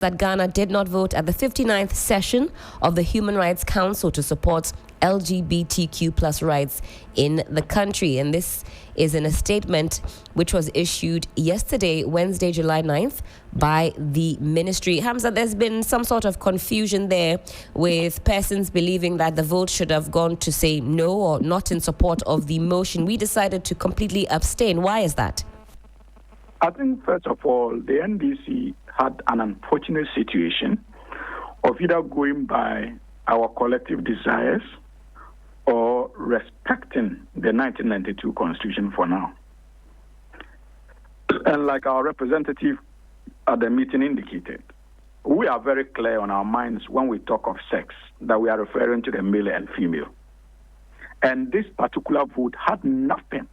that Ghana did not vote at the 59th session of the Human Rights Council to support LGBTQ plus rights in the country. And this is in a statement which was issued yesterday, Wednesday, July 9th, by the ministry. Hamza, there's been some sort of confusion there with persons believing that the vote should have gone to say no or not in support of the motion. We decided to completely abstain. Why is that? I think, first of all, the NDC had an unfortunate situation of either going by our collective desires or respecting the 1992 Constitution for now. And like our representative at the meeting indicated, we are very clear on our minds when we talk of sex that we are referring to the male and female. And this particular vote had nothing.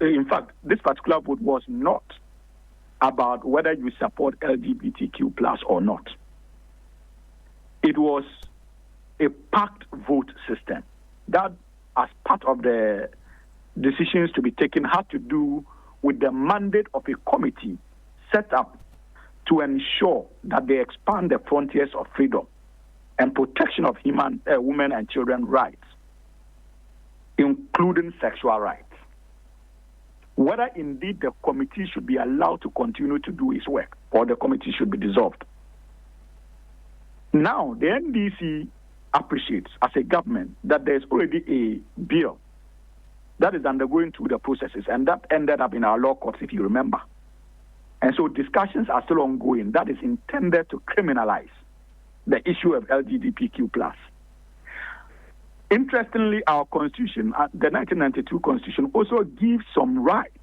In fact, this particular vote was not about whether you support LGBTQ plus or not. It was a packed vote system that, as part of the decisions to be taken, had to do with the mandate of a committee set up to ensure that they expand the frontiers of freedom and protection of women and children rights, including sexual rights. Whether indeed the committee should be allowed to continue to do its work or the committee should be dissolved. Now, the NDC appreciates as a government that there's already a bill that is undergoing through the processes, and that ended up in our law courts, if you remember. And so discussions are still ongoing that is intended to criminalize the issue of LGBTQ+. Interestingly, our Constitution, the 1992 Constitution, also gives some rights,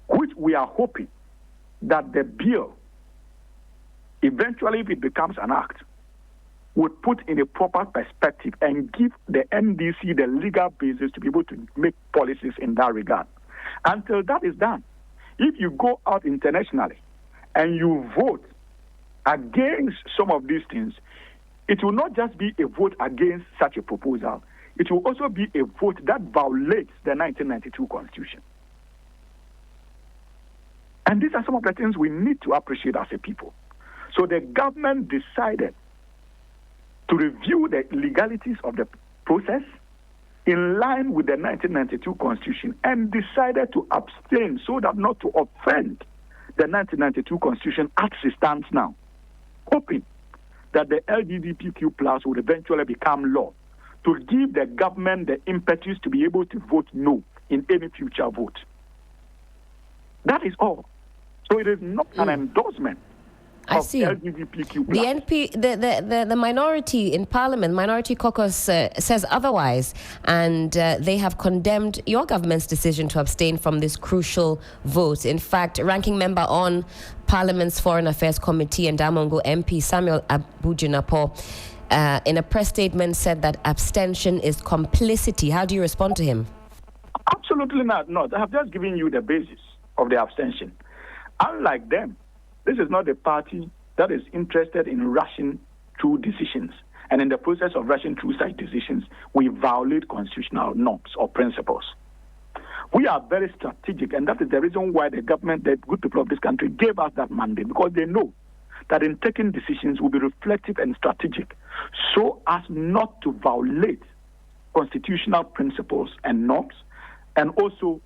which we are hoping that the bill, eventually if it becomes an act, would put in a proper perspective and give the NDC the legal basis to be able to make policies in that regard. Until that is done, if you go out internationally and you vote against some of these things, it will not just be a vote against such a proposal. It will also be a vote that violates the 1992 Constitution. And these are some of the things we need to appreciate as a people. So the government decided to review the legalities of the process in line with the 1992 Constitution and decided to abstain so that not to offend the 1992 Constitution as it stands now, hoping that the LGBTQ plus would eventually become law to give the government the impetus to be able to vote no in any future vote. That is all. So it is not an endorsement of LGBTQ plus. The minority in Parliament, Minority Caucus, says otherwise, and they have condemned your government's decision to abstain from this crucial vote. In fact, ranking member on Parliament's Foreign Affairs Committee and Damongo MP Samuel Abujinapo, in a press statement, said that abstention is complicity. How do you respond to him? Absolutely not. I have just given you the basis of the abstention. Unlike them, this is not a party that is interested in rushing through decisions. And in the process of rushing through such decisions, we violate constitutional norms or principles. We are very strategic, and that is the reason why the government, the good people of this country, gave us that mandate, because they know that in taking decisions will be reflective and strategic so as not to violate constitutional principles and norms and also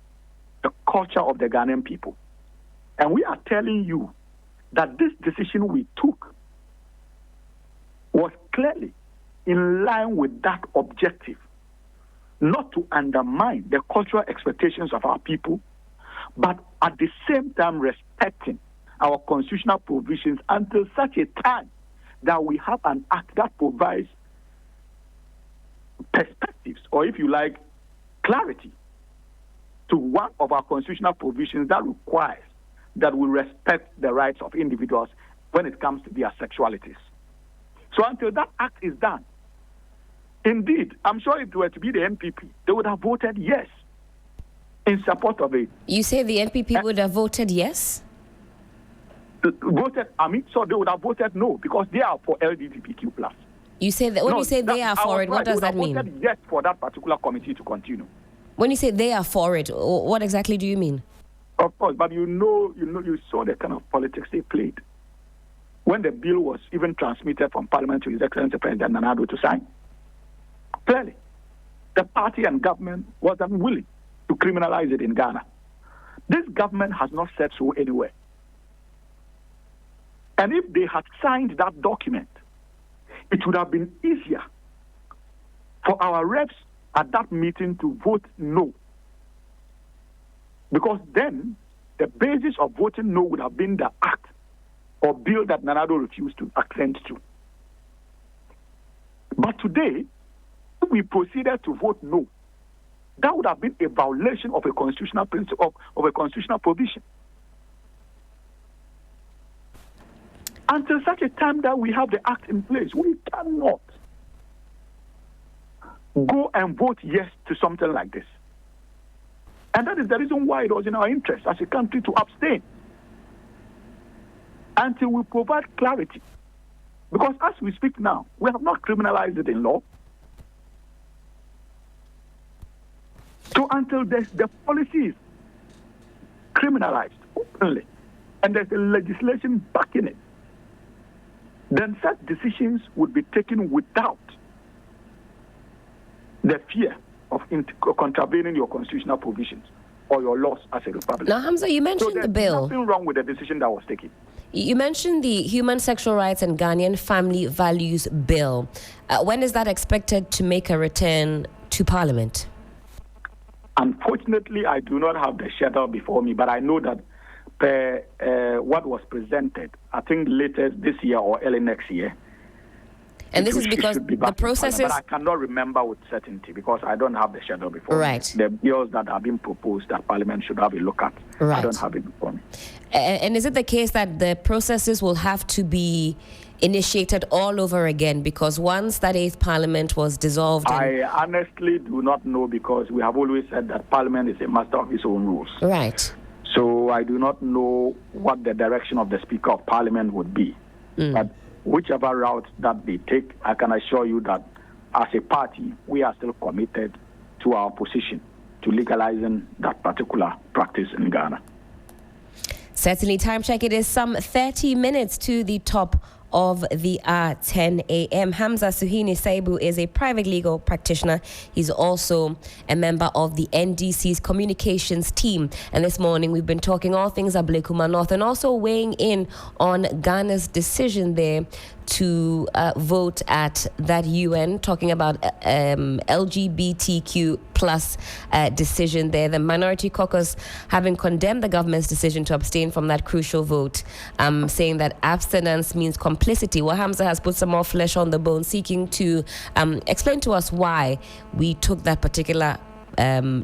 the culture of the Ghanaian people. And we are telling you that this decision we took was clearly in line with that objective, not to undermine the cultural expectations of our people, but at the same time respecting our constitutional provisions until such a time that we have an act that provides perspectives, or if you like, clarity to one of our constitutional provisions that requires that we respect the rights of individuals when it comes to their sexualities. So until that act is done, indeed, I'm sure if it were to be the NPP, they would have voted yes in support of it. You say the NPP would have voted yes? So they would have voted no, because they are for LGBTQ+. You say that when you say they are for it, what does that mean? They would have voted yes for that particular committee to continue. When you say they are for it, what exactly do you mean? Of course, but you saw the kind of politics they played when the bill was even transmitted from Parliament to His Excellency President Nana Addo to sign. Clearly, the party and government was unwilling to criminalize it in Ghana. This government has not said so anywhere. And if they had signed that document, it would have been easier for our reps at that meeting to vote no. Because then the basis of voting no would have been the act or bill that Nana Addo refused to assent to. But today, if we proceeded to vote no, that would have been a violation of a constitutional principle, of a constitutional provision. Until such a time that we have the act in place, we cannot go and vote yes to something like this. And that is the reason why it was in our interest as a country to abstain until we provide clarity. Because as we speak now, we have not criminalized it in law. So until the policy is criminalized openly and there's a legislation backing it, then such decisions would be taken without the fear of contravening your constitutional provisions or your laws as a republic. Now, Hamza, you mentioned the bill. There's nothing wrong with the decision that was taken. You mentioned the Human Sexual Rights and Ghanaian Family Values Bill. When is that expected to make a return to Parliament? Unfortunately, I do not have the schedule before me, but I know that what was presented, I think later this year or early next year. And this is because the processes... But I cannot remember with certainty because I don't have the schedule before me. The bills that have been proposed that Parliament should have a look at. I don't have it before me. And is it the case that the processes will have to be initiated all over again? Because once that 8th Parliament was dissolved... I honestly do not know because we have always said that Parliament is a master of its own rules. Right. So I do not know what the direction of the Speaker of Parliament would be. But whichever route that they take, I can assure you that as a party, we are still committed to our position to legalizing that particular practice in Ghana. Certainly, time check. It is some 30 minutes to the top of the hour, 10 a.m. Hamza Suhuyini Sayibu is a private legal practitioner. He's also a member of the NDC's Communications Team. And this morning we've been talking all things Abluma North and also weighing in on Ghana's decision there to vote at that UN, talking about LGBTQ plus decision there. The Minority Caucus having condemned the government's decision to abstain from that crucial vote, saying that abstinence means complicity. Well, Hamza has put some more flesh on the bone, seeking to explain to us why we took that particular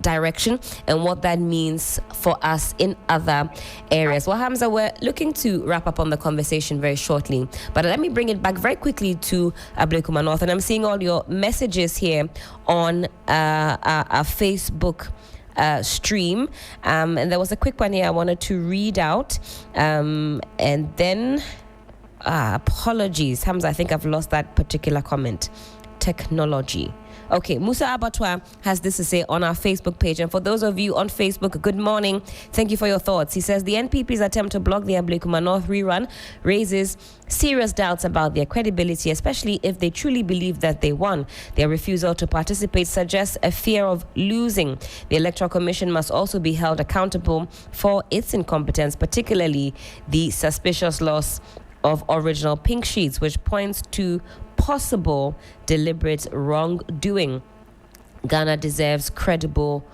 direction and what that means for us in other areas. Well, Hamza, we're looking to wrap up on the conversation very shortly, but let me bring it back very quickly to Abluma North, and I'm seeing all your messages here on our Facebook stream, and there was a quick one here I wanted to read out, and then apologies, Hamza, I think I've lost that particular comment. Technology. Okay, Musa Abatwa has this to say on our Facebook page. And for those of you on Facebook, good morning. Thank you for your thoughts. He says the NPP's attempt to block the Abluma North rerun raises serious doubts about their credibility, especially if they truly believe that they won. Their refusal to participate suggests a fear of losing. The Electoral Commission must also be held accountable for its incompetence, particularly the suspicious loss of original pink sheets, which points to possible deliberate wrongdoing. Ghana deserves credible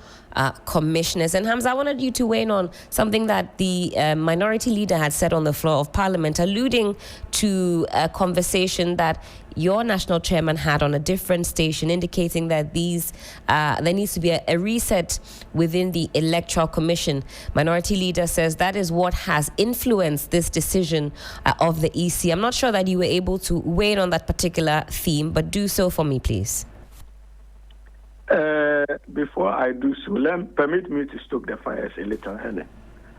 commissioners. And Hamza, I wanted you to weigh in on something that the minority leader had said on the floor of Parliament, alluding to a conversation that your national chairman had on a different station, indicating that there needs to be a reset within the Electoral Commission. Minority leader says that is what has influenced this decision of the EC. I'm not sure that you were able to weigh in on that particular theme, but do so for me, please. Before I do so, permit me to stoke the fires a little early.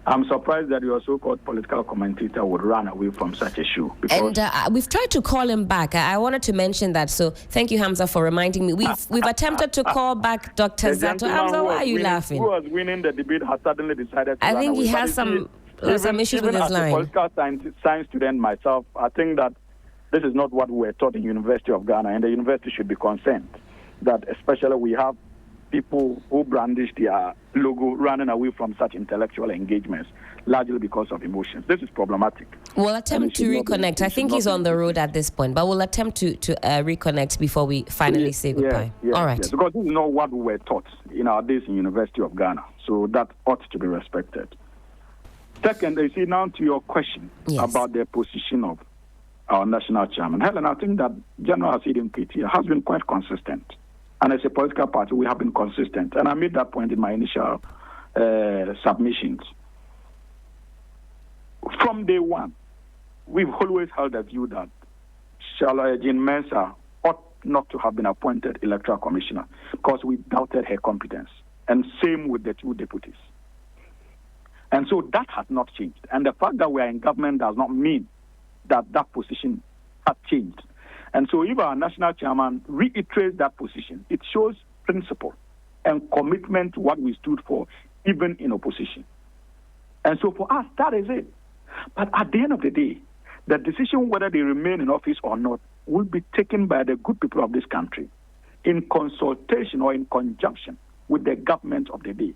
I'm surprised that your so-called political commentator would run away from such a show. And we've tried to call him back. I wanted to mention that. So thank you, Hamza, for reminding me. We've attempted to call back Dr. Zato. Hamza, why are you laughing? Who was winning the debate has suddenly decided to I run think away. He has some issues with his line. As a political science student myself, I think that this is not what we were taught in University of Ghana, and the university should be concerned that especially we have people who brandish their logo running away from such intellectual engagements, largely because of emotions. This is problematic. We'll attempt to reconnect. I think he's on the road at this point, but we'll attempt to reconnect before we finally say goodbye. All right. Yes, because this is not what we were taught in our days in University of Ghana, so that ought to be respected. Second, you see, now to your question about the position of our national chairman. Helen, I think that General Asidin Ketia has been quite consistent. And as a political party, we have been consistent. And I made that point in my initial submissions. From day one, we've always held a view that Jean Mensah ought not to have been appointed Electoral Commissioner because we doubted her competence. And same with the two deputies. And so that has not changed. And the fact that we are in government does not mean that that position has changed. And so if our national chairman reiterates that position, it shows principle and commitment to what we stood for, even in opposition. And so for us, that is it. But at the end of the day, the decision whether they remain in office or not will be taken by the good people of this country in consultation or in conjunction with the government of the day.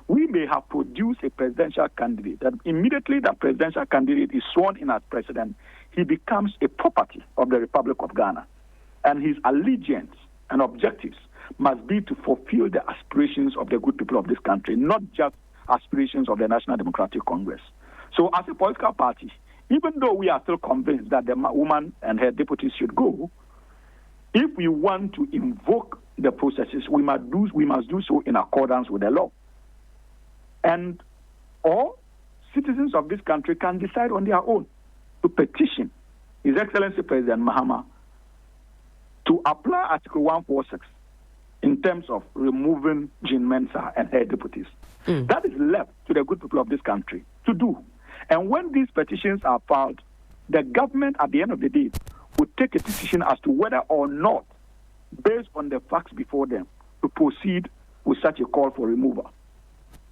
We may have produced a presidential candidate that immediately that presidential candidate is sworn in as president, he becomes a property of the Republic of Ghana. And his allegiance and objectives must be to fulfill the aspirations of the good people of this country, not just aspirations of the National Democratic Congress. So as a political party, even though we are still convinced that the woman and her deputies should go, if we want to invoke the processes, we must do so in accordance with the law. And all citizens of this country can decide on their own to petition His Excellency President Mahama to apply Article 146 in terms of removing Jean Mensah and her deputies. That is left to the good people of this country to do. And when these petitions are filed, the government at the end of the day will take a decision as to whether or not, based on the facts before them, to proceed with such a call for removal.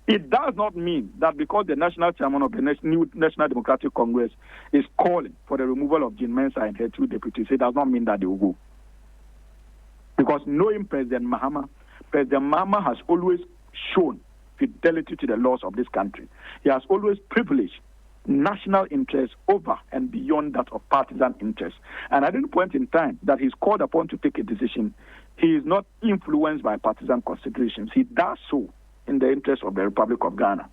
It does not mean that because the national chairman of the new National Democratic Congress is calling for the removal of Jean Mensah and her two deputies, it does not mean that they will go. Because knowing President Mahama has always shown fidelity to the laws of this country. He has always privileged national interests over and beyond that of partisan interests. And at any point in time that he's called upon to take a decision, he is not influenced by partisan considerations. He does so in the interest of the Republic of Ghana.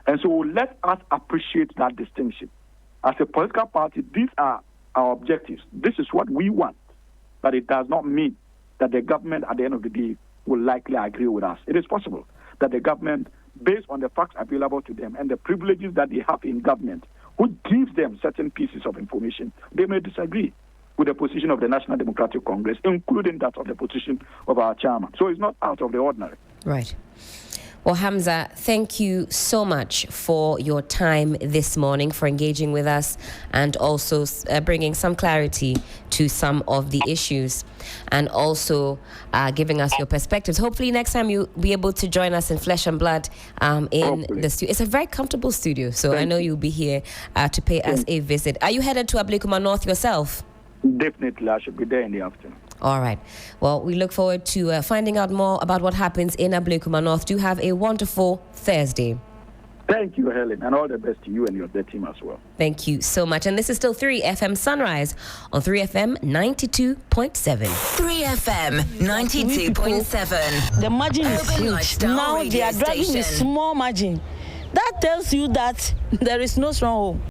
And so let us appreciate that distinction. As a political party, these are our objectives. This is what we want. But it does not mean that the government at the end of the day will likely agree with us. It is possible that the government, based on the facts available to them and the privileges that they have in government, who gives them certain pieces of information, they may disagree with the position of the National Democratic Congress, including that of the position of our chairman. So it's not out of the ordinary. Right. Well, Hamza, thank you so much for your time this morning, for engaging with us and also bringing some clarity to some of the issues and also giving us your perspectives. Hopefully next time you'll be able to join us in flesh and blood in the studio. It's a very comfortable studio, so I know you'll be here to pay us a visit. Are you headed to Abluma North yourself? Definitely. I should be there in the afternoon. All right. Well, we look forward to finding out more about what happens in Abluma North. Do have a wonderful Thursday. Thank you, Helen, and all the best to you and your team as well. Thank you so much. And this is still 3FM Sunrise on 3FM 92.7. 3FM 92.7. The margin is huge. Now they are driving with small margin. That tells you that there is no stronghold.